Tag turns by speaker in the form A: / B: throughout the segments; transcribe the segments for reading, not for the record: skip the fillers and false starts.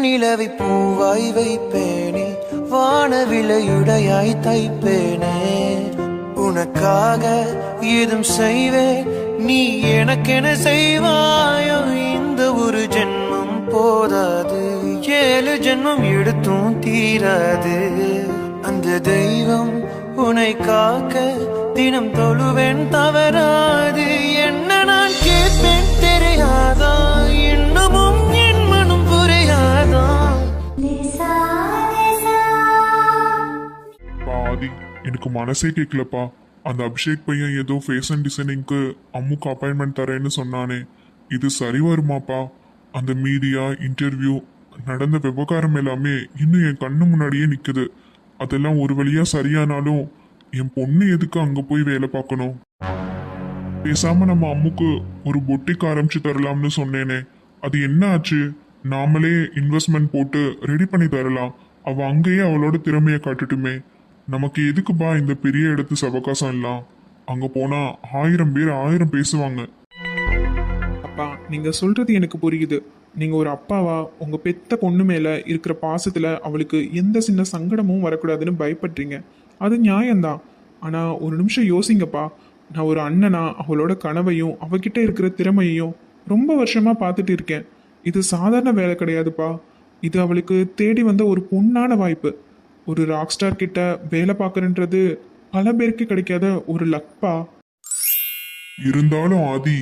A: வெண்ணிலவை பூவாய் வைப்பேனே, வானவிலையுடையாய் தைப்பேனே. உனக்காக ஏதும் செய்வேன், நீ எனக்கென செய்வாயோ. இந்த ஒரு ஜென்மம் போதாது, 7 ஜென்மம் எடுத்தும் தீராது. அந்த தெய்வம் உன்னை காக்க தினம் தொழுவேன் தவறாது. என்ன நான் கேட்பேன் தெரியாதா, இன்னமும் என் மனம் புரியாதா.
B: ஆதி, எனக்கு மனசே கேட்கலப்பா. அந்த அபிஷேக் பையன் ஏதோ ஃபேஷன் டிசைனிங்க்கு அம்முக்கு அப்பாயின்மெண்ட் தரேன்னு சொன்னானே, இது சரி வருமாப்பா? அந்த மீடியா இன்டர்வியூ நடந்த விவகாரம் எல்லாமே இன்னும் என் கண்ணு முன்னாடியே நிக்குது. அதெல்லாம் ஒரு வழியா சரியானாலும் என் பொண்ணு எதுக்கு அங்க போய் வேலை பார்க்கணும்? பேசாம நம்ம அம்முக்கு ஒரு பொட்டிக் ஆரம்பிச்சு தரலாம்னு சொன்னேனே, அது என்ன ஆச்சு? நாமளே இன்வெஸ்ட்மெண்ட் போட்டு ரெடி பண்ணி தரலாம். அவ அங்கேயே அவளோட திறமையை காட்டுட்டுமே. நமக்கு எதுக்குப்பா இந்த பெரிய இடத்து சவகாசம் எல்லாம்? அங்க போனா 1000 பேர் 1000 பேசுவாங்க.
C: அப்பா, நீங்க சொல்றது எனக்கு புரியுது. நீங்க ஒரு அப்பாவா உங்க பெத்த பொண்ணு மேல இருக்கிற பாசத்துல அவளுக்கு எந்த சின்ன சங்கடமும் வரக்கூடாதுன்னு பயப்படுறீங்க. அது நியாயம்தான். ஆனா ஒரு நிமிஷம் யோசிங்கப்பா. நான் ஒரு அண்ணனா அவளோட கனவையும் அவகிட்ட இருக்கிற திறமையையும் ரொம்ப வருஷமா பார்த்துட்டு இருக்கேன். இது சாதாரண வேலை கிடையாதுப்பா. இது அவளுக்கு தேடி வந்த ஒரு பொண்ணான வாய்ப்பு. ஒரு ராக் ஸ்டார் கிட்ட வேலை பார்க்கறன்றது பல பேருக்கு கிடைக்காத ஒரு லக்பா.
B: இருந்தாலும் ஆதி,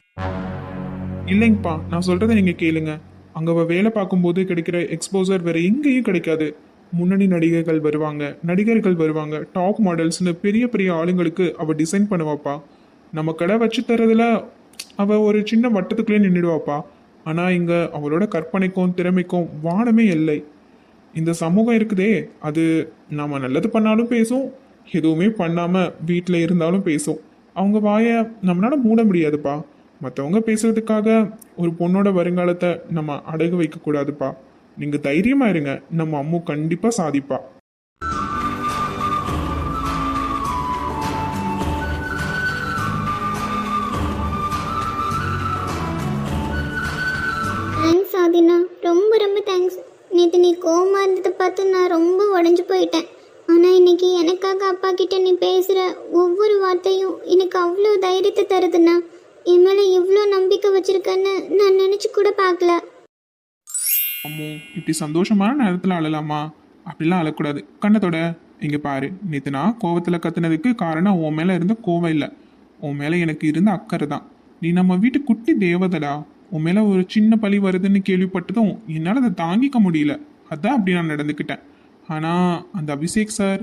C: இல்லைங்கப்பா, நான் சொல்றதை நீங்க கேளுங்க. அங்க அவ வேலை பார்க்கும்போது கிடைக்கிற எக்ஸ்போசர் வேற எங்கேயும் கிடைக்காது. முன்னணி நடிகர்கள் வருவாங்க, டாப் மாடல்ஸ்னு பெரிய பெரிய ஆளுங்களுக்கு அவ டிசைன் பண்ணுவாப்பா. நம்ம கடை வச்சு தரதுல அவ ஒரு சின்ன வட்டத்துக்குள்ளே நின்றுடுவாப்பா. ஆனா இங்க அவளோட கற்பனைக்கும் திறமைக்கும் வானமே இல்லை. இந்த சமூகம் இருக்குதே, அது நம்ம நல்லது பண்ணாலும் பேசும், எதுவுமே பண்ணாம வீட்டில் இருந்தாலும் பேசும். அவங்க வாயை நம்மளால மூட முடியாதுப்பா. மற்றவங்க பேசுறதுக்காக ஒரு பொண்ணோட வருங்காலத்தை நம்ம அடகு வைக்க கூடாதுப்பா. நீங்க தைரியமா இருங்க, நம்ம அம்மு கண்டிப்பா சாதிப்பா.
D: தேங்க்ஸ் ஆதினா, ரொம்ப ரொம்ப தேங்க்ஸ். நேற்று நீ கோவமா இருந்ததை பார்த்து நான் ரொம்ப உடஞ்சி போயிட்டேன். ஆனால் இன்னைக்கு எனக்காக அப்பா கிட்ட நீ பேசுகிற ஒவ்வொரு வார்த்தையும் எனக்கு அவ்வளோ தைரியத்தை தருதுண்ணா. என் மேலே இவ்வளோ நம்பிக்கை வச்சிருக்கேன்னு நான் நினச்சி கூட பார்க்கல.
C: அம்மு, இப்படி சந்தோஷமான நேரத்தில் அழலாமா? அப்படிலாம் அழக்கூடாது. கண்ணத்தோட இங்கே பாரு, நேற்று நான் கோவத்தில் கத்துனதுக்கு காரணம் உன் மேலே இருந்த கோவம் இல்லை, உன் மேலே எனக்கு இருந்த அக்கறை தான். நீ நம்ம வீட்டு குட்டி தேவதடா. உன் மேலே ஒரு சின்ன பழி வருதுன்னு கேள்விப்பட்டதும் என்னால் அதை தாங்கிக்க முடியல. அதான் அப்படி நான் நடந்துக்கிட்டேன். ஆனால் அந்த அபிஷேக் சார்,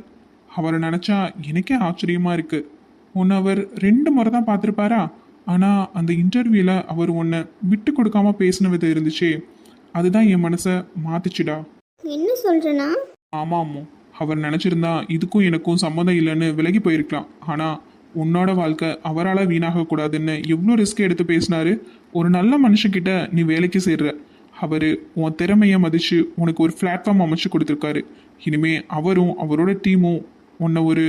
C: அவரை நினச்சா எனக்கே ஆச்சரியமாக இருக்குது. உன்னை அவர் 2 முறை தான் பார்த்துருப்பாரா? ஆனால் அந்த இன்டர்வியூவில் அவர் உன்னை விட்டு கொடுக்காம பேசின விதம் இருந்துச்சே, அதுதான் என் மனசை மாத்துச்சுடா.
D: என்ன சொல்கிறேன்னா?
C: ஆமாம், அவர் நினச்சிருந்தா இதுக்கும் எனக்கும் சம்மந்தம் இல்லைன்னு விலகி போயிருக்கலாம். ஆனால் உன்னோட வாழ்க்கை அவரால் வீணாகக்கூடாதுன்னு எவ்வளோ ரிஸ்க் எடுத்து பேசினாரு. ஒரு நல்ல மனுஷங்கிட்ட நீ வேலைக்கு சேர்ற. அவர் உன் திறமையை மதித்து உனக்கு ஒரு பிளாட்ஃபார்ம் அமைச்சு கொடுத்துருக்காரு. இனிமே அவரும் அவரோட டீமும் உன்னை ஒரு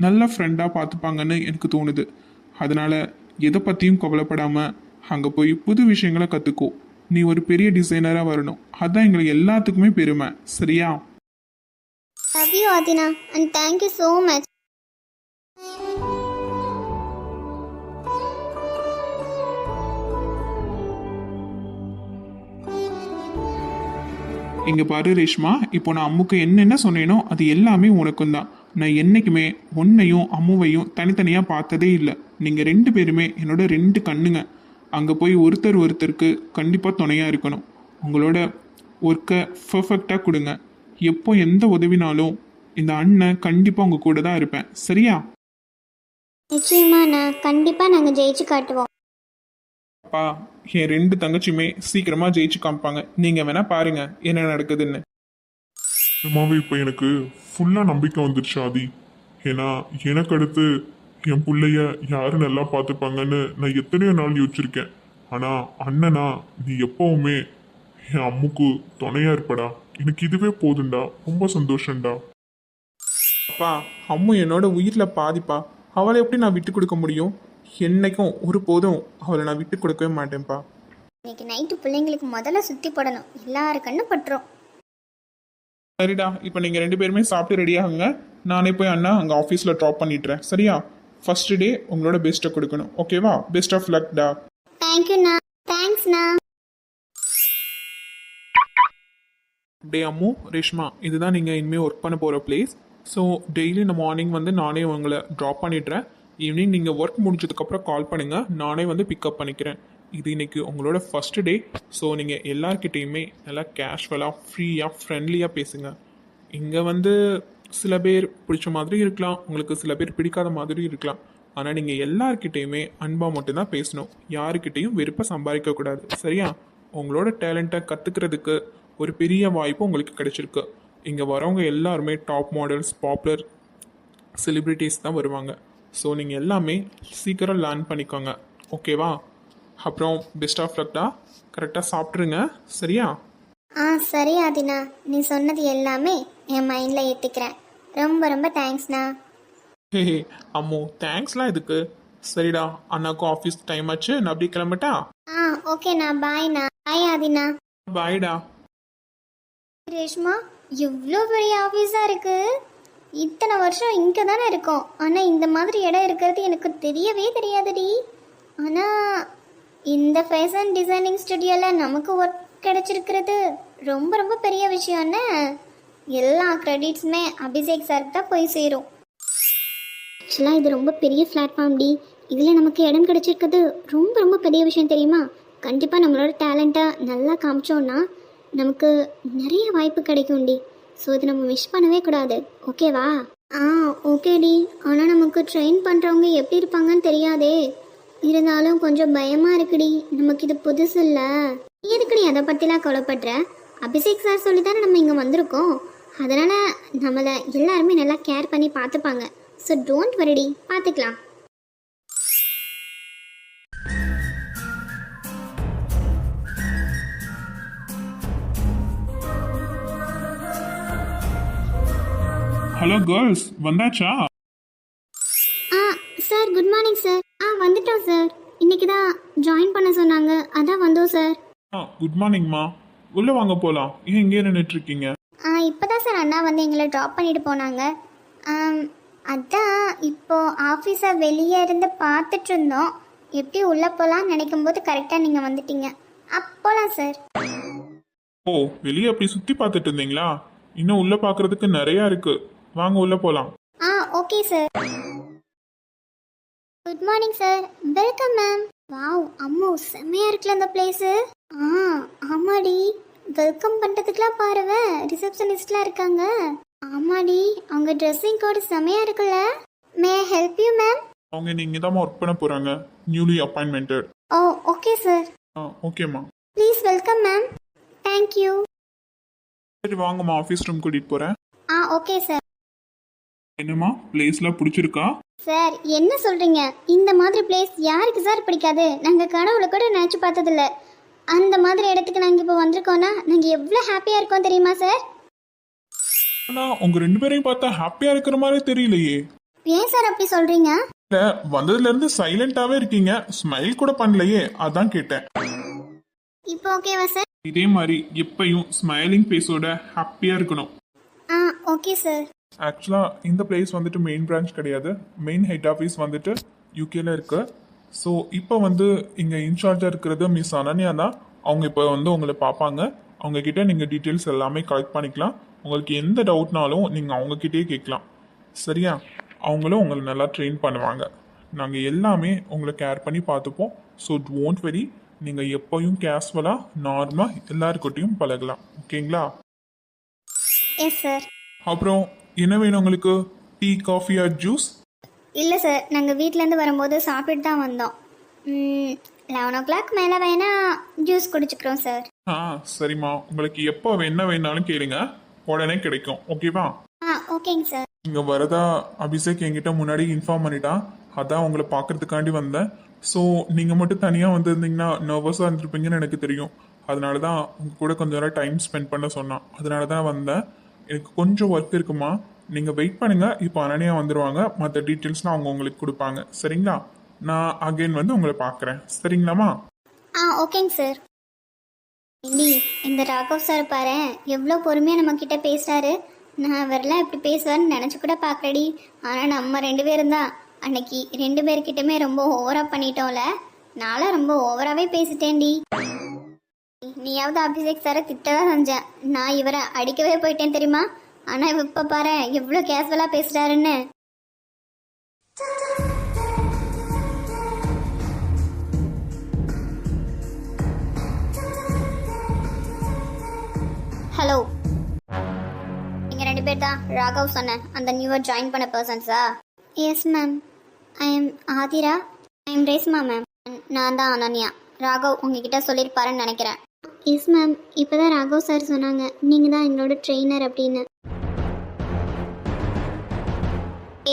C: நல்ல ஃப்ரெண்டாக பார்த்துப்பாங்கன்னு எனக்கு தோணுது. அதனால் எதை பற்றியும் கவலைப்படாமல் அங்கே போய் புது விஷயங்களை கற்றுக்கோ. நீ ஒரு பெரிய டிசைனராக வரணும். அதுதான் எங்களுக்கு எல்லாத்துக்குமே பெருமை. சரியா?
D: Love you Adhina, and thank you so much.
C: இங்கே பாரு ரேஷ்மா, இப்போ நான் அம்முக்கு என்னென்ன சொன்னேனோ அது எல்லாமே உனக்கும் தான். நான் என்றைக்குமே உன்னையும் அம்முவையும் தனித்தனியாக பார்த்ததே இல்லை. நீங்கள் 2 பேருமே என்னோட 2 கண்ணுங்க. அங்கே போய் ஒருத்தருக்கு கண்டிப்பாக துணையாக இருக்கணும். உங்களோட ஒர்க்கை பர்ஃபெக்டாக கொடுங்க. எப்போ எந்த உதவினாலும் இந்த அண்ணன் கண்டிப்பாக உங்கள் கூட தான் இருப்பேன். சரியா?
D: நிச்சயமா, நான் கண்டிப்பாக நாங்கள் ஜெயிச்சு காட்டுவோம்.
C: அப்பா, என் 2 தங்கச்சியுமே சீக்கிரமாக ஜெயிச்சு காமிப்பாங்க. நீங்கள் வேணால் பாருங்க என்ன நடக்குதுன்னு.
B: அம்மாவே இப்போ எனக்கு ஃபுல்லாக நம்பிக்கை வந்துடுச்சு ஆதி. ஏன்னா எனக்கு அடுத்து என் பிள்ளைய யாரு நல்லா பார்த்துப்பாங்கன்னு நான் எத்தனையோ நாள் யோசிச்சிருக்கேன். ஆனால் அண்ணனா நீ எப்பவுமே என் அம்முக்கு துணையா இருப்படா. எனக்கு இதுவே போதுண்டா. ரொம்ப சந்தோஷம்டா.
C: அப்பா, அம்மு என்னோட உயிரில் பாதிப்பா. அவளை எப்படி நான் விட்டு கொடுக்க முடியும்? என்னைக்கும் ஒரு போதும் அவளை நான் விட்டு கொடுக்கவே மாட்டேன்ப்பா.
D: இன்னைக்கு நைட்டு பிள்ளைங்களுக்கு முதல்ல சுற்றி போடணும். எல்லாரு கண்ணு பட்டுரும்.
C: சரிடா, இப்போ நீங்கள் 2 பேருமே சாப்பிட்டு ரெடி ஆகுங்க. நானே போய் அண்ணா அங்கே ஆஃபீஸில் ட்ராப் பண்ணிடுறேன். சரியா? ஃபர்ஸ்ட் டே உங்களோட பெஸ்ட்டை கொடுக்கணும். ஓகேவா? பெஸ்ட் ஆஃப் லக் டா.
D: தேங்க்யூண்ணா. தேங்க்ஸ்ண்ணா.
C: டே அம்மு, ரேஷ்மா, இதுதான் நீங்கள் இனிமேல் ஒர்க் பண்ண போகிற பிளேஸ். ஸோ டெய்லி இந்த மார்னிங் வந்து நானே உங்களை ட்ராப் பண்ணிடுறேன். ஈவினிங் நீங்கள் ஒர்க் முடிஞ்சதுக்கப்புறம் கால் பண்ணுங்கள், நானே வந்து பிக்கப் பண்ணிக்கிறேன். இது இன்னைக்கு உங்களோட ஃபர்ஸ்ட் டே. ஸோ நீங்கள் எல்லார்கிட்டேயுமே நல்லா கேஷுவலாக ஃப்ரீயாக ஃப்ரெண்ட்லியாக பேசுங்க. இங்கே வந்து சில பேர் பிடிச்ச மாதிரி இருக்கலாம், உங்களுக்கு சில பேர் பிடிக்காத மாதிரி இருக்கலாம். ஆனால் நீங்கள் எல்லார்கிட்டேயுமே அன்பாக மட்டும்தான் பேசணும். யாருக்கிட்டேயும் வெறுப்பை சம்பாதிக்கக்கூடாது. சரியா? உங்களோட டேலண்ட்டை கற்றுக்கிறதுக்கு ஒரு பெரிய வாய்ப்பு உங்களுக்கு கிடைச்சிருக்கு. இங்கே வரவங்க எல்லாருமே டாப் மாடல்ஸ், பாப்புலர் செலிப்ரிட்டிஸ் தான் வருவாங்க. ஸோ நீங்கள் எல்லாமே சீக்கிரம் லேர்ன் பண்ணிக்கோங்க. ஓகேவா? அப்புறம் பெஸ்ட் ஆஃப் லக்டா. கரெக்டாக சாப்பிட்ருங்க. சரியா?
D: சரி ஆதினா, நீ சொன்னது எல்லாமே என் மைண்டில் ஏற்றிக்கிறேன். ரொம்ப ரொம்ப தேங்க்ஸ்ண்ணா.
C: ஹே அம்மோ, தேங்க்ஸ்லாம் இதுக்கு. சரிடா, அண்ணாக்கும் ஆஃபீஸ் டைம் ஆச்சு, நான் அப்படி கிளம்பட்டா?
D: ஓகேண்ணா. பாய்ண்ணா. பாய் ஆதினா.
C: பாய்டா.
D: ரேஷ்மா, எவ்வளோ பெரிய ஆஃபீஸாக இருக்கு. இத்தனை வருஷம் இங்கே தானே இருக்கோம், ஆனால் இந்த மாதிரி இடம் இருக்கிறது எனக்கு தெரியவே தெரியாதுடி. ஆனால் இந்த ஃபேஷன் டிசைனிங் ஸ்டுடியோவில் நமக்கு ஒர்க் கிடைச்சிருக்கிறது ரொம்ப ரொம்ப பெரிய விஷயம்னு. எல்லா க்ரெடிட்ஸுமே அபிஷேக் சாருக்கு தான் போய் சேரும். ஆக்சுவலாக இது ரொம்ப பெரிய பிளாட்ஃபார்ம் டி. இதில் நமக்கு இடம் கிடைச்சிருக்கிறது ரொம்ப ரொம்ப பெரிய விஷயம் தெரியுமா? கண்டிப்பாக நம்மளோட டேலண்ட்டை நல்லா காமிச்சோன்னா நமக்கு நிறைய வாய்ப்பு கிடைக்கும் டி. ஸோ இது நம்ம மிஸ் பண்ணவே கூடாது. ஓகேவா? ஓகே டி. ஆனால் நமக்கு ட்ரெயின் பண்ணுறவங்க எப்படி இருப்பாங்கன்னு தெரியாதே. இருந்தாலும் கொஞ்சம் பயமாக இருக்குடி. நமக்கு இது புதுசு இல்லை. எதுக்குடி அதை பற்றிலாம் கவலைப்படுற? அபிஷேக் சார் சொல்லி தானே நம்ம இங்கே வந்திருக்கோம். அதனால் நம்மளை எல்லாருமே நல்லா கேர் பண்ணி பார்த்துப்பாங்க. ஸோ டோன்ட் வரிடி, பார்த்துக்கலாம்.
C: ஹலோ கேர்ள்ஸ், வந்தாச்சா?
D: Sir good morning sir. வந்துட்டோம் சார். இன்னைக்கு தான் ஜாயின் பண்ண சொன்னாங்க, அதான் வந்தோம் சார்.
C: குட் மார்னிங்மா. உள்ளே வாங்க போகலாம். ஏன் இங்கே நின்றுட்டு இருக்கீங்க?
D: இப்போதான் சார் அண்ணா வந்து எங்களை ட்ராப் பண்ணிட்டு போனாங்க. அதான் இப்போ ஆஃபீஸை வெளியே இருந்து பார்த்துட்டு இருந்தோம். எப்படி உள்ளே போகலான்னு நினைக்கும் போது கரெக்டாக நீங்கள் வந்துட்டீங்க. அப்போலாம் சார்.
C: ஓ, வெளியே அப்படி சுற்றி பார்த்துட்டு இருந்தீங்களா? இன்னும் உள்ளே பார்க்கறதுக்கு நிறையா இருக்கு. வாங்க உள்ளே போகலாம்.
D: Okay sir. Good morning sir. Welcome ma'am. Wow அம்மோ, செம்மையா இருக்குல்ல இந்த பிளேஸு. ஆமாடி, வெல்கம் பண்ணுறதுக்குலாம் பாருவ ரிசப்ஷனிஸ்ட்லாம் இருக்காங்க. ஆமாடி, அவங்க ட்ரெஸ்ஸிங் கோட் செம்மையா இருக்குல்ல. May help you ma'am?
C: அவங்க நீங்கள் தான் ஒர்க் பண்ண போகிறாங்க, நியூலி அப்பாயின்மெண்டட்.
D: Okay sir.
C: ஓகேம்மா.
D: Please welcome ma'am. தேங்க்யூ.
C: சரி வாங்கம்மா, ஆஃபீஸ் ரூம் கூட்டிகிட்டு போகிறேன்.
D: Okay sir.
C: என்னம்மா, பிளேஸ்லாம் பிடிச்சிருக்கா?
D: சார் என்ன சொல்றீங்க? இந்த மாதிரி பிளேஸ் யாருக்கு சார் பிடிக்காது? நாங்கள் கனவுல கூட நினச்சி பார்த்ததில்ல. அந்த மாதிரி இடத்துக்கு நாங்கள் இப்போ வந்திருக்கோன்னா நாங்கள் எவ்வளோ ஹாப்பியாக இருக்கோம் தெரியுமா சார்?
C: ஆனால் உங்கள் 2 பேரையும் பார்த்தா ஹாப்பியாக இருக்கிற மாதிரி தெரியலையே.
D: ஏன் சார் அப்படி சொல்கிறீங்க?
C: இல்லை, வந்ததுலேருந்து சைலண்ட்டாகவே இருக்கீங்க, ஸ்மைல் கூட பண்ணலையே, அதான் கேட்டேன்.
D: இப்போ ஓகேவா சார்?
C: இதே மாதிரி எப்பயும் ஸ்மைலிங் ஃபேஸோட ஹாப்பியாக இருக்கணும்.
D: Okay sir.
C: ஆக்சுவலாக இந்த பிளேஸ் வந்துட்டு மெயின் பிரான்ச் கிடையாது, மெயின் ஹெட் ஆஃபீஸ் வந்துட்டு யூகேல இருக்கு. ஸோ இப்போ வந்து இங்கே இன்சார்ஜாக இருக்கிறது மிஸ் அனன்யா தான். அவங்க இப்போ வந்து உங்களை பார்ப்பாங்க. அவங்கக்கிட்ட நீங்கள் டீட்டெயில்ஸ் எல்லாமே கலெக்ட் பண்ணிக்கலாம். உங்களுக்கு எந்த டவுட்னாலும் நீங்கள் அவங்கக்கிட்டே கேட்கலாம். சரியா? அவங்களும் உங்களை நல்லா ட்ரெயின் பண்ணுவாங்க. நாங்கள் எல்லாமே உங்களை கேர் பண்ணி பார்த்துப்போம். So don't worry. நீங்கள் எப்போயும் கேஷுவலாக நார்மலாக எல்லாருக்கிட்டையும் பழகலாம். ஓகேங்களா?
D: Yes sir.
C: அப்புறம் என்ன வேணும் உங்களுக்கு? Tea, coffee or juice?
D: இல்லை சார், நாங்கள் வீட்டிலேருந்து வரும்போது சாப்பிட்டு தான் வந்தோம். 11 o'clock மேலே வேணா ஜூஸ் குடிச்சுக்கிறோம் சார்.
C: சரிம்மா, உங்களுக்கு எப்போ என்ன வேணாலும் கேளுங்க, உடனே கிடைக்கும். ஓகேவா?
D: ஓகேங்க சார்.
C: இங்கே வரதா அபிஷேக் என்கிட்ட முன்னாடி இன்ஃபார்ம் பண்ணிட்டான். அதான் உங்களை பார்க்கறதுக்காண்டி வந்தேன். ஸோ நீங்கள் மட்டும் தனியாக வந்திருந்தீங்கன்னா நர்வஸாக இருந்திருப்பீங்கன்னு எனக்கு தெரியும். அதனால தான் உங்கள் கூட கொஞ்சம் நேரம் டைம் ஸ்பெண்ட் பண்ண சொன்னான். அதனால தான் வந்தேன். எனக்கு கொஞ்சம் ஒர்க் இருக்குமா, நீங்கள் வெயிட் பண்ணுங்கள். இப்போ அனன்யா வந்துடுவாங்க, மற்ற டீட்டெயில்ஸ்லாம் அவங்க உங்களுக்கு கொடுப்பாங்க. சரிங்களா? நான் அகைன் வந்து உங்களை பார்க்குறேன். சரிங்களாம்மா?
D: ஓகேங்க சார். இனி இந்த ராகவ் சார் பாரு எவ்வளோ பொறுமையாக நம்ம கிட்ட பேசுறாரு. நான் அவரெல்லாம் இப்படி பேசுவார்னு நினச்சி கூட பார்க்கலடி. ஆனால் நம்ம 2 பேரும் தான் அன்னைக்கு 2 பேர்கிட்டமே ரொம்ப ஓவராக பண்ணிட்டோம்ல. நானும் ரொம்ப ஓவராகவே பேசிட்டேன்டி. நீயாவது அபிஷேக் சாரை திட்டதான் செஞ்சேன், நான் இவரை அடிக்கவே போயிட்டேன் தெரியுமா. ஆனால் இப்போ பாரு எவ்வளோ கேஷுவலாக பேசுகிறாருன்னு. ஹலோ, நீங்கள் 2 பேர் தான் ராகவ் சொன்ன அந்த நியூவாக ஜாயின் பண்ண பர்சன்ஸா? Yes ma'am, I am Aadhira. I am Reshma ma'am. நான் தான் அனன்யா. ராகவ் உங்ககிட்ட சொல்லியிருப்பாருன்னு நினைக்கிறேன். எஸ் மேம், இப்போ தான் ராகவ் சார் சொன்னாங்க நீங்கள் தான் எங்களோட ட்ரெயினர் அப்படின்னு.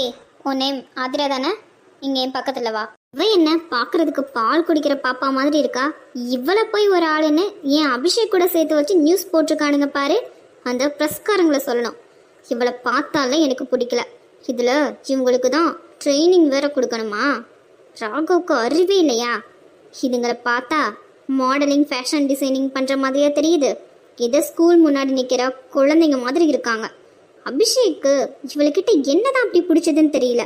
D: ஏய், உன் நேம் ஆதிரா தானே? இங்கே என் பக்கத்தில் வா. இவ என்ன பார்க்கறதுக்கு பால் குடிக்கிற பாப்பா மாதிரி இருக்கா? இவ்வளோ போய் ஒரு ஆளுன்னு என் அபிஷேக் கூட சேர்த்து வச்சு நியூஸ் போட்டிருக்கானுங்க பாரு. அந்த ப்ரெஸ்காரங்களை சொல்லணும். இவளை பார்த்தாலே எனக்கு பிடிக்கல. இதில் இவங்களுக்கு தான் ட்ரைனிங் வேற கொடுக்கணுமா? ராகவுக்கு அறிவே இல்லையா? இதுங்களை பார்த்தா மாடலிங் ஃபேஷன் டிசைனிங் பண்ணுற மாதிரியே தெரியுது. ஏதோ ஸ்கூல் முன்னாடி நிற்கிற குழந்தைங்க மாதிரி இருக்காங்க. அபிஷேக்கு இவளுக்கிட்ட என்னதான் அப்படி பிடிச்சதுன்னு தெரியல.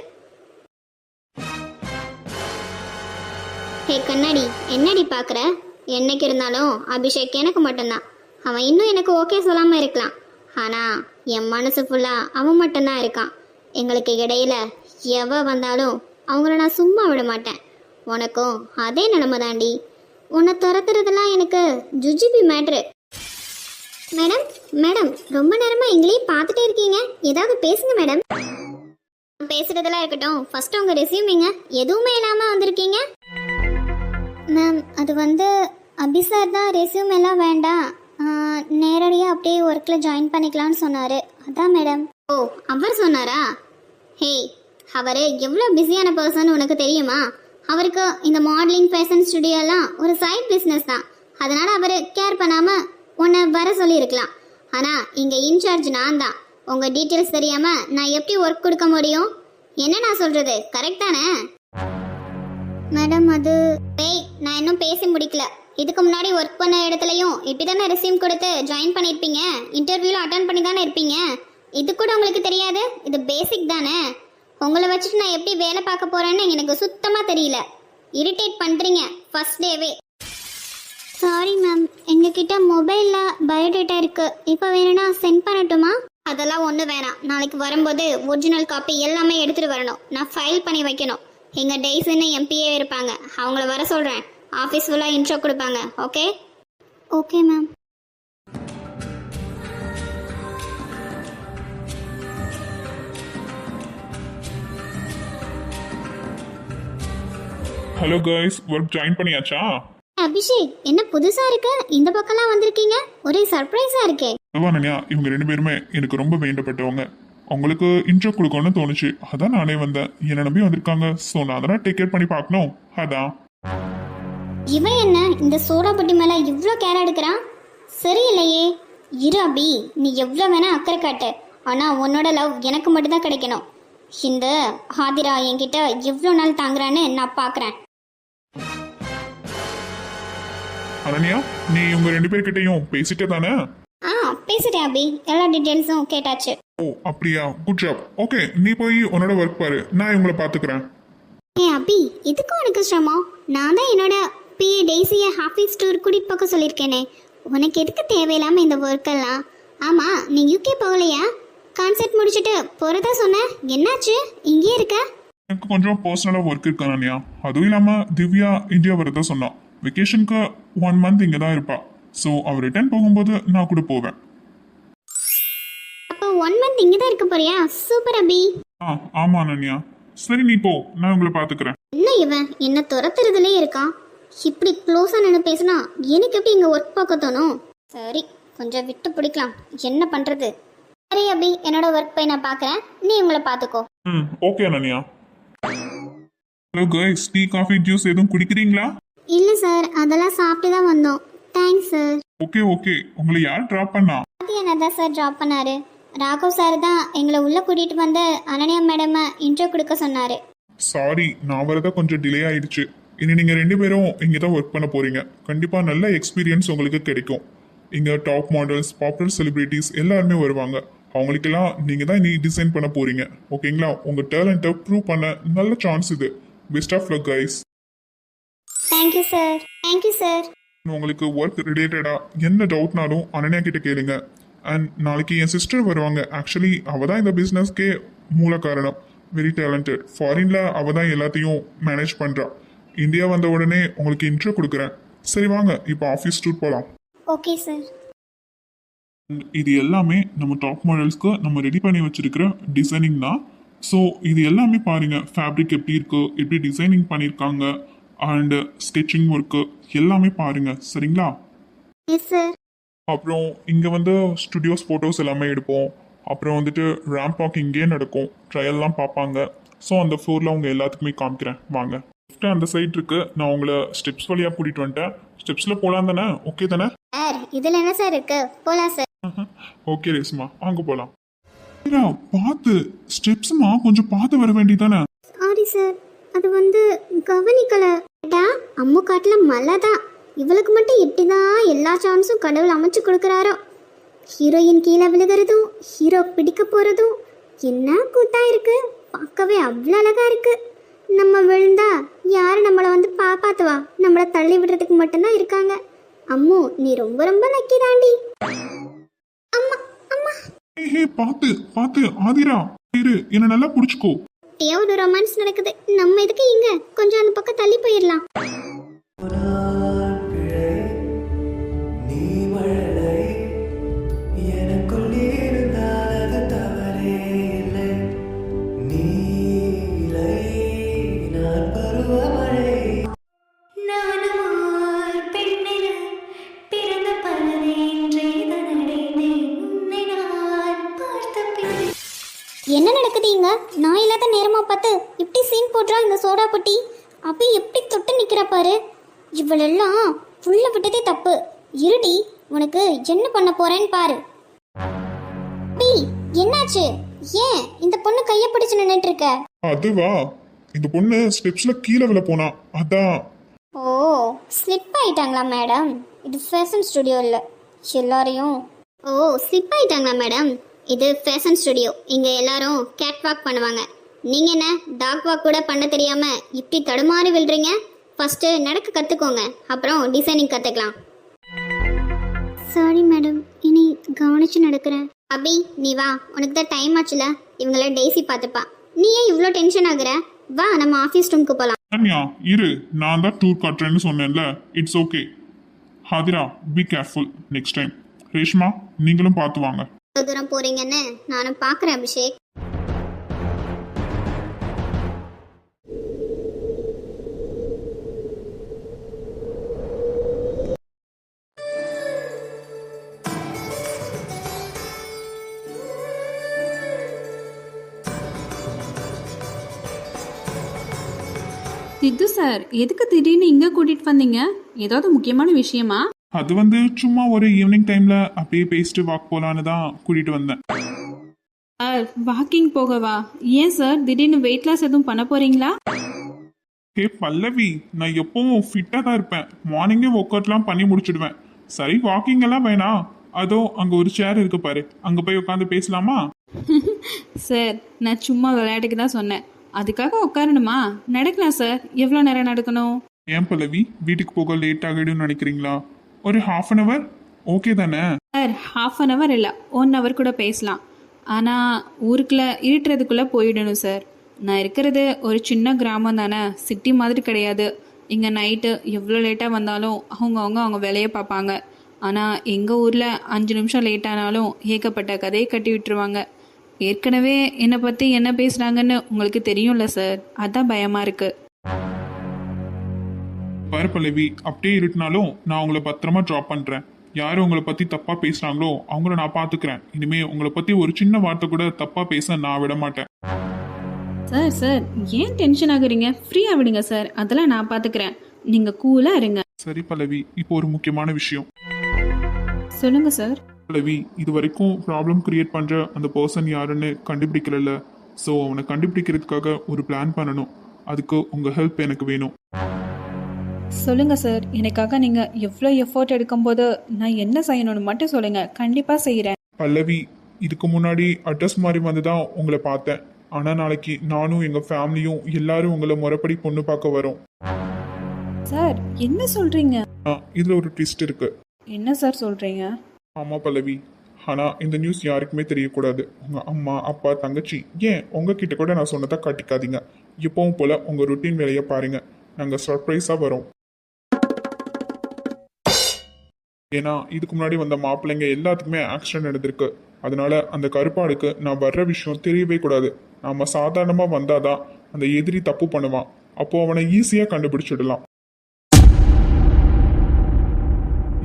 D: ஹே கண்ணாடி, என்னடி பார்க்குற? என்னைக்கு இருந்தாலும் அபிஷேக் எனக்கு மட்டும்தான். அவன் இன்னும் எனக்கு ஓகே சொல்லாமல் இருக்கலாம், ஆனால் என் மனசு ஃபுல்லாக அவன் மட்டும்தான் இருக்கான். எங்களுக்கு இடையில எவ வந்தாலும் அவங்கள நான் சும்மா விட மாட்டேன். உனக்கும் அதே நிலைமை தாண்டி. உன்னை துரத்துறதெல்லாம் எனக்கு ஜுஜிபி மேட்ரு. மேடம் மேடம், ரொம்ப நேரமாக எங்களையும் பார்த்துட்டே இருக்கீங்க, ஏதாவது பேசுங்க மேடம். பேசுறதெல்லாம் இருக்கட்டும், ஃபர்ஸ்ட் உங்கள் ரெஸ்யூமிங்க எதுவுமே இல்லாமல் வந்திருக்கீங்க. மேம், அது வந்து அபி சார் தான் ரெஸ்யூம் எல்லாம் வேண்டாம், நேரடியாக அப்படியே ஒர்க்கில் ஜாயின் பண்ணிக்கலான்னு சொன்னார், அதான் மேடம். ஓ, அவர் சொன்னாரா? ஹே, அவர் எவ்வளோ பிஸியான பர்சன் உனக்கு தெரியுமா? அவருக்கு இந்த மாடலிங் ஃபேஷன் ஸ்டுடியோலாம் ஒரு சைட் பிஸ்னஸ் தான். அதனால் அவர் கேர் பண்ணாமல் உன்னை வர சொல்லியிருக்கலாம். ஆனால் இங்கே இன்சார்ஜ் நான் தான். உங்கள் டீட்டெயில்ஸ் தெரியாமல் நான் எப்படி ஒர்க் கொடுக்க முடியும்? என்ன நான் சொல்கிறது கரெக்ட் தானே? மேடம், அது நான் இன்னும் பேசி முடிக்கல. இதுக்கு முன்னாடி ஒர்க் பண்ண இடத்துலையும் இப்படி தானே ரெஸ்யூம் கொடுத்து ஜாயின் பண்ணியிருப்பீங்க, இன்டர்வியூவில் அட்டன் பண்ணி தானே இருப்பீங்க. இது கூட உங்களுக்கு தெரியாது? இது பேசிக் தானே. உங்களை வச்சுட்டு நான் எப்படி வேலை பார்க்க போகிறேன்னு எனக்கு சுத்தமாக தெரியல. இரிட்டேட் பண்ணுறீங்க ஃபர்ஸ்ட் டேவே. சாரி மேம், எங்ககிட்ட மொபைலில் பயோடேட்டா இருக்குது, இப்போ வேணும்னா சென்ட் பண்ணட்டுமா? அதெல்லாம் ஒன்றும் வேணாம். நாளைக்கு வரும்போது ஒரிஜினல் காப்பி எல்லாமே எடுத்துகிட்டு வரணும். நான் ஃபைல் பண்ணி வைக்கணும். எங்கள் டெய்ஸ்ன்னு எம்பிஏ இருப்பாங்க, அவங்கள வர சொல்கிறேன். ஆஃபீஸ் ஃபுல்லாக இன்ட்ரோ கொடுப்பாங்க. Okay? Okay ma'am.
B: Hello guys, work join பண்ணியாச்சா?
D: அபிஷேக், என்ன புதுசாக இருக்கு? இந்த பக்கம்லாம் வந்திருக்கீங்க, ஒரே சர்ப்ரைஸாக இருக்கே.
B: அனன்யா, இவங்க 2 பேருமே எனக்கு ரொம்ப வேண்டப்பட்டவங்க. அவங்களுக்கு இன்ட்ரோ கொடுக்கணும்னு தோணுச்சு, அதான் நானே வந்தேன். என்னை நம்பி வந்திருக்காங்க, ஸோ நான் அதெல்லாம் டேக் கேர் பண்ணி பார்க்கணும். அதான்.
D: இவன் என்ன இந்த சோடாபட்டி மேலே இவ்வளோ கேர் எடுக்கிறான்? சரியில்லையே. இரு அபி, நீ எவ்வளோ வேணா அக்கறை காட்டு, ஆனால் உன்னோட லவ் எனக்கு மட்டும்தான் கிடைக்கணும். இந்த ஆதிரா என்கிட்ட எவ்வளோ நாள் தாங்குறான்னு நான் பார்க்குறேன்.
B: அனன்யா, நீ உங்க 2 பேர்கிட்டையும் பேசிட்டே தானே?
D: பேசிட்டேன் அபி, எல்லா டீட்டெயில்ஸும் கேட்டாச்சு.
B: ஓ அப்படியா, குட் ஜாப். ஓகே, நீ போய் உன்னோட ஒர்க் பாரு, நான் இவங்களை பார்த்துக்கிறேன்.
D: அபி, இதுக்கும் உனக்கு சிரமம்? நான் தான் என்னோட பிஏ டெய்ஸியை ஆஃபீஸ் டூர் கூட்டிட்டு போக சொல்லியிருக்கேனே. உனக்கு எதுக்கு தேவையில்லாமல் இந்த ஒர்க்கெல்லாம்? ஆமாம், நீ யூகே போகலையா? கான்செர்ட் முடிச்சுட்டு போகிறதா சொன்ன, என்னாச்சு? இங்கேயே இருக்க?
B: எனக்கு கொஞ்சம் பர்சனலாக ஒர்க் இருக்கு அனன்யா. அதுவும் இல்லாமல் திவ்யா இந்தியா வரதான் சொன்னான். வெக்கேஷனுக்கு 1 மந்த் இங்கே தான் இருப்பா. ஸோ அவர் ரிட்டர்ன் போகும்போது நான் கூட போவேன்.
D: அப்போ 1 மந்த் இங்கே தான் இருக்க போறியா? சூப்பர் அபி.
B: ஆமாம் அனன்யா. சரி நீ போ, நான் உங்களை பார்த்துக்கிறேன்.
D: என்ன இவன் என்ன துரத்துறதுலே இருக்கான்? இப்படி க்ளோஸாக நின்று பேசினா எனக்கு எப்படி இங்கே ஒர்க் பார்க்க தோணும்? சரி, கொஞ்சம் விட்டு பிடிக்கலாம், என்ன பண்ணுறது? சரி அபி, என்னோட ஒர்க் போய் நான் பார்க்குறேன், நீ உங்களை பார்த்துக்கோ.
B: Okay Ananya. Hello guys, tea coffee juice எதுவும் குடிக்கிறீங்களா?
D: இல்லை சார், அதெல்லாம் சாப்பிட்டு தான் வந்தோம். Thanks sir.
B: ஓகே, உங்களை யார் ட்ராப் பண்ணா?
D: அது என்னதான் சார் ட்ராப் பண்ணாரு? ராகவ் சார் தான் எங்களை உள்ளே கூட்டிகிட்டு வந்து அனன்யா மேடமை இன்ட்ரோ கொடுக்க சொன்னார்.
B: சாரி, நான் வரத கொஞ்சம் டிலே ஆயிடுச்சு. இனி நீங்கள் 2 பேரும் இங்கே தான் ஒர்க் பண்ண போறீங்க. கண்டிப்பாக நல்ல எக்ஸ்பீரியன்ஸ் உங்களுக்கு கிடைக்கும். இங்கே டாப் மாடல்ஸ் பாப்புலர் செலிபிரிட்டிஸ் எல்லாருமே வருவாங்க. அவங்களுக்கெல்லாம் நீங்கள் தான் நீ டிசைன் பண்ண போறீங்க. ஓகேங்களா? உங்கள் டேலண்ட்டை ப்ரூவ் பண்ண நல்ல சான்ஸ் இது. Best of luck guys.
D: Thank you sir. Thank you sir.
B: உங்களுக்கு ஒர்க் ரிலேட்டடாக என்ன டவுட்னாலும் அனன்யா கிட்ட கேளுங்க. அண்ட் நாளைக்கு என் சிஸ்டர் வருவாங்க. ஆக்சுவலி அவள் தான் இந்த பிஸ்னஸ்க்கே மூல காரணம். Very talented. ஃபாரின்ல அவள் தான் எல்லாத்தையும் மேனேஜ் பண்ணுறா. இந்தியா வந்த உடனே உங்களுக்கு இன்ட்ரோ கொடுக்குறேன். சரி வாங்க இப்போ ஆஃபீஸ் டூர் போகலாம்.
D: Okay sir.
B: இது எல்லாமே நம்ம டாப் மாடல்ஸ்க்கு நம்ம ரெடி பண்ணி வச்சிருக்கிற டிசைனிங் தான். ஸோ இது எல்லாமே பாருங்க, ஃபேப்ரிக் எப்படி இருக்கு, எப்படி டிசைனிங் பண்ணியிருக்காங்க, அண்ட் ஸ்கெட்சிங் ஒர்க்கு எல்லாமே பாருங்க. சரிங்களா?
D: Yes sir.
B: அப்புறம் இங்கே வந்து ஸ்டுடியோஸ் ஃபோட்டோஸ் எல்லாமே எடுப்போம். அப்புறம் வந்துட்டு ரேம்ப் வாக் இங்கேயே நடக்கும். ட்ரையல்லாம் பார்ப்பாங்க. ஸோ அந்த ஃப்ளோரில் அவங்க எல்லாத்துக்குமே காமிக்கிறேன் வாங்க. அந்த சைட் இருக்கு. நான் உங்களை ஸ்டெப்ஸ் வழியாக கூட்டிகிட்டு வந்துட்டேன். ஸ்டெப்ஸில் போகலாம் தானே? ஓகே தானே?
D: சார் இதில் என்ன சார் இருக்கு? போகலாம் சார்.
B: ஓகே ரேஸ்மா, வாங்க போகலாம். பார்த்து ஸ்டெப்ஸ்மா கொஞ்சம் பார்த்து வர வேண்டியதானே?
D: சாரி சார், அது வந்து கவனிக்கல. அம்மு காட்டுல மழை தான். இவளுக்கு மட்டும் எப்படிதான் எல்லா சான்ஸும் கடவுள் அமைச்சு கொடுக்குறாரோ. ஹீரோயின் கீழே விழுகிறதும் ஹீரோ பிடிக்க போறதும் என்ன கூத்தா இருக்கு. பார்க்கவே அவ்வளோ அழகா இருக்கு. நம்ம விழுந்தா யாரு நம்மளை வந்து பாப்பாத்துவா? நம்மளை தள்ளி விடுறதுக்கு மட்டும்தான் இருக்காங்க. அம்மு நீ ரொம்ப ரொம்ப லக்கி தாண்டி. அம்மா அம்மா.
B: ஹே பார்த்து பார்த்து ஆதிரா, இரு என்ன நல்லா புடிச்சுக்கோ.
D: ஒரு ரொமான்ஸ் நடக்குது. நம்ம இதுக்கு இங்க கொஞ்சம் அந்த பக்கம் தள்ளி போயிடலாம். என்ன நடக்குது இங்க? நான் இல்லாத நேரமா பார்த்து இப்படி சீன் போடுறா இந்த சோடா பொட்டி. அப்படி எப்படி தொட்டு நிக்கிற பாரு. இவளெல்லாம் புள்ள விட்டதே தப்பு. இருடி, உனக்கு என்ன பண்ண போறேன்னு பாரு. என்னாச்சு? ஏன் இந்த பொண்ணு கைய பிடிச்சு நின்னுட்டு இருக்க?
B: அதுவா, இந்த பொண்ணு ஸ்டெப்ஸ்ல கீழே விழ போனா அதான்.
D: ஓ, ஸ்லிப் ஆயிட்டாங்களா மேடம்? இது ஃபேஷன் ஸ்டுடியோ இல்ல. எல்லாரையும் ஓ ஸ்லிப் ஆயிட்டாங்களா மேடம்? இது ஃபேஷன் ஸ்டுடியோ. இங்க எல்லாரும் கேட் வாக் பண்ணுவாங்க. நீங்க என்ன டாக் வாக் கூட பண்ண தெரியாம இப்படி தடுமாறி விழுறீங்க? ஃபர்ஸ்ட் நடக்க கத்துக்கோங்க, அப்புறம் டிசைனிங் கத்துக்கலாம். சாரி மேடம், இனி கவனிச்சு நடக்கிறேன். அபி நீ வா, உனக்கு தான் டைம் ஆச்சுல. இவங்கள டெய்ஸி பார்த்துப்பா. நீ ஏன் இவ்வளோ டென்ஷன் ஆகுற? வா நம்ம ஆஃபீஸ் ரூமுக்கு போகலாம்.
B: அன்யா இரு, நான் தான் டூர் காட்டுறேன்னு சொன்னேன்ல. It's okay. Aadhira be careful next time. Reshma நீங்களும் பார்த்து வாங்க.
D: எவ்வளோ தூரம் போறீங்கன்னு நானும் பார்க்குறேன் அபிஷேக்.
E: சித்து சார், எதுக்கு திடீர்னு இங்க கூட்டிட்டு வந்தீங்க? ஏதாவது முக்கியமான விஷயமா?
B: அது வந்து சும்மா ஒரு ஈவினிங் டைம்ல அப்படியே பேசிட்டு வாக் போலான்னு தான் கூட்டிட்டு வந்தேன்.
E: சார் வாக்கிங் போகவா? ஏன் சார் திடீர்னு வெயிட் லாஸ் எதுவும் பண்ண போறீங்களா?
B: ஹே பல்லவி, நான் எப்பவும் ஃபிட்டா தான் இருப்பேன். மார்னிங்கே ஒர்க் அவுட்லாம் பண்ணி முடிச்சிடுவேன். சரி வாக்கிங் எல்லாம் வேணாம். அதோ அங்க ஒரு சேர் இருக்கு பாரு, அங்க போய் உட்காந்து பேசலாமா?
E: சார் நான் சும்மா விளையாட்டுக்கு தான் சொன்னேன். அதுக்காக உட்காரணுமா? நடக்கலாம் சார். எவ்வளோ நேரம் நடக்கணும்?
B: ஏன் பல்லவி, வீட்டுக்கு போக லேட் ஆகிடும்னு நினைக்கிறீங்களா? ஒரு half an hour ஓகே தானே?
E: சார் ½ இல்லை 1 hour கூட பேசலாம். ஆனால் ஊருக்குள்ள இருட்டுறதுக்குள்ளே போயிடணும் சார். நான் இருக்கிறது ஒரு சின்ன கிராமம் தானே, சிட்டி மாதிரி கிடையாது. இங்கே நைட்டு எவ்வளோ லேட்டாக வந்தாலும் அவங்க வேலையை பார்ப்பாங்க. ஆனால் எங்கள் ஊரில் 5 நிமிஷம் லேட் ஆனாலும் ஏகப்பட்ட கதையை கட்டி விட்டுருவாங்க. ஏற்கனவே என்னை பற்றி என்ன பேசுகிறாங்கன்னு உங்களுக்கு தெரியும்ல சார், அதான் பயமாக இருக்குது.
B: பாரு பல்லவி, அப்படியே இருட்டினாலும் நான் உங்களை பத்திரமா ட்ராப் பண்றேன். யாரு உங்களை பத்தி தப்பா பேசுறாங்களோ அவங்கள நான் பாத்துக்கிறேன். இனிமே உங்களை பத்தி ஒரு சின்ன வார்த்தை கூட தப்பா பேச நான் விட மாட்டேன்.
E: சார் சார் ஏன் டென்ஷன் ஆகுறீங்க? ஃப்ரீயாக விடுங்க சார், அதெல்லாம் நான் பார்த்துக்கிறேன். நீங்கள் கூலாக இருங்க.
B: சரி பல்லவி, இப்போ ஒரு முக்கியமான விஷயம்.
E: சொல்லுங்க சார்.
B: பல்லவி, இது வரைக்கும் ப்ராப்ளம் கிரியேட் பண்ற அந்த பர்சன் யாருன்னு கண்டுபிடிக்கல. ஸோ அவனை கண்டுபிடிக்கிறதுக்காக ஒரு பிளான் பண்ணணும். அதுக்கு உங்க ஹெல்ப் எனக்கு வேணும்.
E: சொல்லுங்க சார், எனக்காக நீங்க எவ்வளோ எஃபோர்ட் எடுக்கும்போது நான் என்ன செய்யணும்னு மட்டும் சொல்லுங்க, கண்டிப்பா செய்கிறேன்.
C: பல்லவி, இதுக்கு முன்னாடி அட்ரஸ் மாதிரி வந்து தான் உங்களை பார்த்தேன். ஆனால் நாளைக்கு நானும் எங்கள் ஃபேமிலியும் எல்லாரும் உங்களை முறைப்படி பொண்ணு பார்க்க வரோம்.
E: சார் என்ன சொல்றீங்க?
C: இதில் ஒரு ட்விஸ்ட் இருக்கு.
E: என்ன சார் சொல்றீங்க?
C: ஆமாம் பல்லவி, ஆனால் இந்த நியூஸ் யாருக்குமே தெரியக்கூடாது. உங்கள் அம்மா அப்பா தங்கச்சி ஏன் உங்ககிட்ட கூட நான் சொன்னதை காட்டிக்காதீங்க. எப்பவும் போல் உங்கள் ருட்டீன் வேலையை பாருங்க. நாங்கள் சர்ப்ரைஸாக வரோம். ஏன்னா இதுக்கு முன்னாடி வந்த மாப்பிள்ளைங்க எல்லாத்துக்குமே ஆக்சிடென்ட் நடந்திருக்கு. அதனால அந்த கருப்பாடுக்கு நான் வர்ற விஷயம் தெரியவே கூடாது. நாம சாதாரணமாக வந்தாதான் அந்த எதிரி தப்பு பண்ணுவான். அப்போ அவனை ஈஸியாக கண்டுபிடிச்சிடலாம்.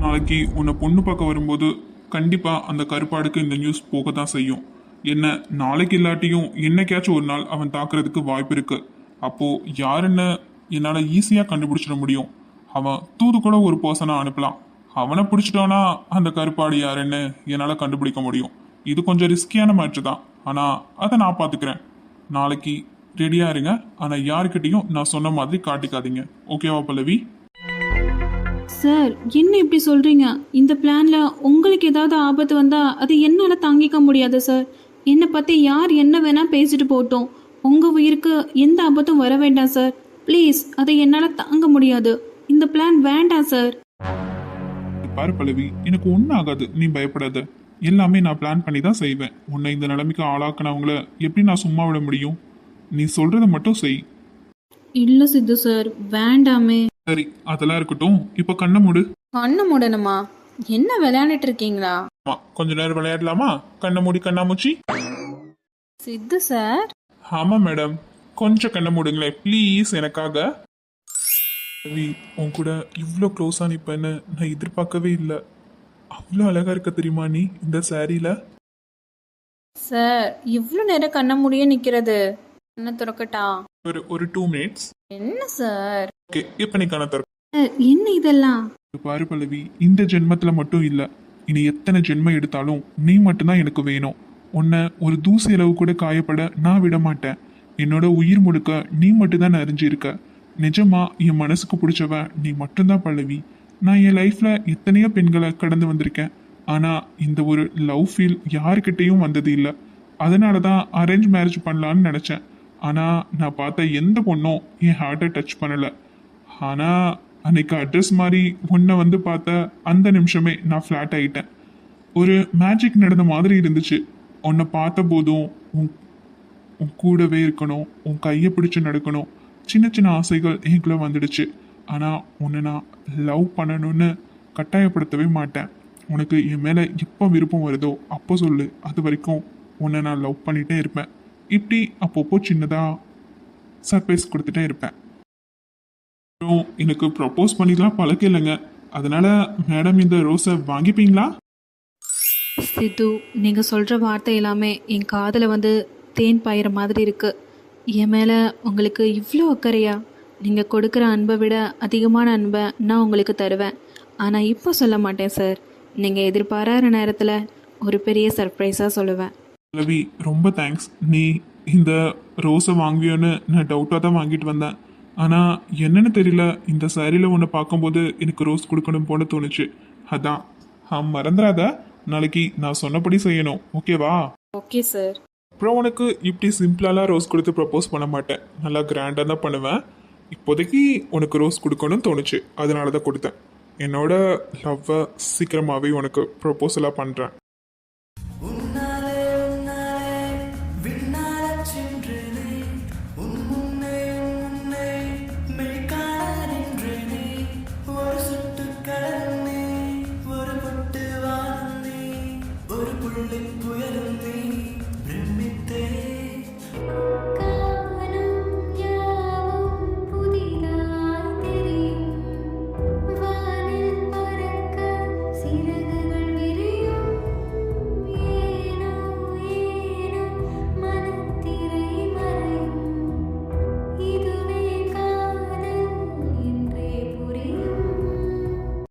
C: நாளைக்கு உன்னை பொண்ணு பார்க்க வரும்போது கண்டிப்பாக அந்த கருப்பாடுக்கு இந்த நியூஸ் போக தான் செய்யும். என்ன நாளைக்கு இல்லாட்டியும் என்னைக்காச்சும் ஒரு நாள் அவன் தாக்குறதுக்கு வாய்ப்பு இருக்கு. அப்போ யாருன்னு என்னால் ஈஸியாக கண்டுபிடிச்சிட முடியும். அவன் தூது கூட ஒரு பர்சனாக அனுப்பலாம். அவனை பிடிச்சிட்டோன்னா அந்த கருப்பாடு யாருன்னு என்னால் கண்டுபிடிக்க முடியும். இது கொஞ்சம் ரிஸ்கியான மேட்ரு தான், ஆனால் அதை நான் பார்த்துக்கிறேன். நாளைக்கு ரெடியாக இருங்க. ஆனால் யாருக்கிட்டையும் நான் சொன்ன மாதிரி காட்டிக்காதீங்க. ஓகேவா பல்லவி?
E: சார் என்ன இப்படி சொல்றீங்க? இந்த பிளான்ல உங்களுக்கு ஏதாவது ஆபத்து வந்தா அது என்னால தாங்கிக்க முடியாது சார். என்னை பத்தி யார் என்ன வேணா பேசிட்டு போட்டோம், உங்க உயிருக்கு எந்த ஆபத்தும் வர வேண்டாம் சார். ப்ளீஸ், அதை என்னால தாங்க முடியாது. இந்த பிளான் வேண்டாம் சார்.
C: பாரு பல்லவி, எனக்கு ஒன்றும் ஆகாது, நீ பயப்படாத. எல்லாமே நான் பிளான் பண்ணி தான் செய்வேன். உன்னை இந்த நிலைமைக்கு ஆளாக்குனவங்கள எப்படி நான் சும்மா விட முடியும்? நீ சொல்றதை மட்டும் செய்.
E: இல்ல சித்து சார், வேண்டாமே.
C: சரி, அதெல்லாம் இருக்கட்டும். இப்போ கண்ணை மூடு.
E: கண்ணு மூடணுமா? என்ன விளையாண்டுட்டு இருக்கீங்களா?
C: ஆமா, கொஞ்ச நேரம் விளையாடலாமா? கண்ணை மூடி கண்ணாமூச்சி.
E: சித்து சார்,
C: ஆமா மேடம், கொஞ்சம் கண்ணை மூடுங்களேன் ப்ளீஸ் எனக்காக. ரவி, உன் கூட இவ்வளோ க்ளோஸாக நிற்பேன்னு நான் எதிர்பார்க்கவே இல்லை. அவ்வளோ அழகா இருக்க தெரியுமா நீ இந்த சாரியில?
E: சார் இவ்வளோ நேரம் கண்ண முடிய நிக்கிறது, கண்ணை திறக்கட்டா?
C: ஒரு 2 minutes.
E: என்ன சார்?
C: ஓகே, இப்போ நீ கண்ணை திறக்க.
E: என்ன இதெல்லாம்?
C: பாரு பல்லவி, இந்த ஜென்மத்துல மட்டும் இல்ல, இனி எத்தனை ஜென்மம் எடுத்தாலும் நீ மட்டும்தான் எனக்கு வேணும். உன்னை ஒரு தூசி அளவு கூட காயப்பட நான் விட மாட்டேன். என்னோட உயிர் முழுக்க நீ மட்டும்தான் அறிஞ்சிருக்க. நிஜமா என் மனசுக்கு பிடிச்சவன் நீ மட்டும்தான் பல்லவி. நான் என் லைஃப்ல எத்தனையோ பெண்களை கடந்து வந்திருக்கேன். ஆனா இந்த ஒரு லவ் ஃபீல் யாருக்கிட்டையும் வந்தது இல்லை. அதனால தான் அரேஞ்ச் மேரேஜ் பண்ணலான்னு நினைச்சேன். ஆனா நான் பார்த்த எந்த பொண்ணும் என் ஹார்ட்டை டச் பண்ணல. ஆனா அன்னைக்கு அட்ரஸ் மாதிரி உன்னை வந்து பார்த்த அந்த நிமிஷமே நான் ஃப்ளாட் ஆயிட்டேன். ஒரு மேஜிக் நடந்த மாதிரி இருந்துச்சு. உன்னை பார்த்த போதும் உன் கூடவே இருக்கணும், உன் கையை பிடிச்சு நடக்கணும், சின்ன சின்ன ஆசைகள் என்குள்ள வந்துடுச்சு. ஆனால் உன்னை நான் லவ் பண்ணணும்னு கட்டாயப்படுத்தவே மாட்டேன். உனக்கு என் மேலே எப்போ விருப்பம் வருதோ அப்போ சொல்லு. அது வரைக்கும் உன்னை நான் லவ் பண்ணிகிட்டே இருப்பேன். இப்படி அப்பப்போ சின்னதாக சர்ப்ரைஸ் கொடுத்துட்டே இருப்பேன். அப்புறம் எனக்கு ப்ரப்போஸ் பண்ணிலாம் பழக்கம் இல்லைங்க. அதனால மேடம் இந்த ரோஸை வாங்கிப்பீங்களா?
E: சித்து, நீங்க சொல்ற வார்த்தை எல்லாமே என் காதுல வந்து தேன் பாயிற மாதிரி இருக்கு. என் மேல உங்களுக்கு இவ்வளோ அக்கறையா? நீங்க கொடுக்குற அன்பை விட அதிகமான அன்பை நான் உங்களுக்கு தருவேன். ஆனா இப்போ சொல்ல மாட்டேன் சார். நீங்க எதிர்பாராத நேரத்துல ஒரு பெரிய சர்ப்ரைஸா சொல்லுவேன்.
C: ரவி, ரொம்ப தேங்க்ஸ். நீ இந்த ரோஸை வாங்குவியோன்னு நான் டவுட்டாக தான் வாங்கிட்டு வந்தேன். ஆனால் என்னன்னு தெரியல, இந்த சாரியில் ஒன்று பார்க்கும்போது எனக்கு ரோஸ் கொடுக்கணும் போல தோணுச்சு. அதான். மறந்துடாத, நாளைக்கு நான் சொன்னபடி செய்யணும். ஓகேவா?
E: Okay sir.
C: அப்புறம் உனக்கு இப்படி சிம்பிளாலாம் ரோஸ் கொடுத்து ப்ரப்போஸ் பண்ண மாட்டேன். நல்லா கிராண்டாக தான் பண்ணுவேன். இப்போதைக்கு உனக்கு ரோஸ் கொடுக்கணும்னு தோணுச்சு, அதனால தான் கொடுத்தேன். என்னோட லவ்வை சீக்கிரமாகவே உனக்கு ப்ரப்போசலாக பண்ணுறேன்.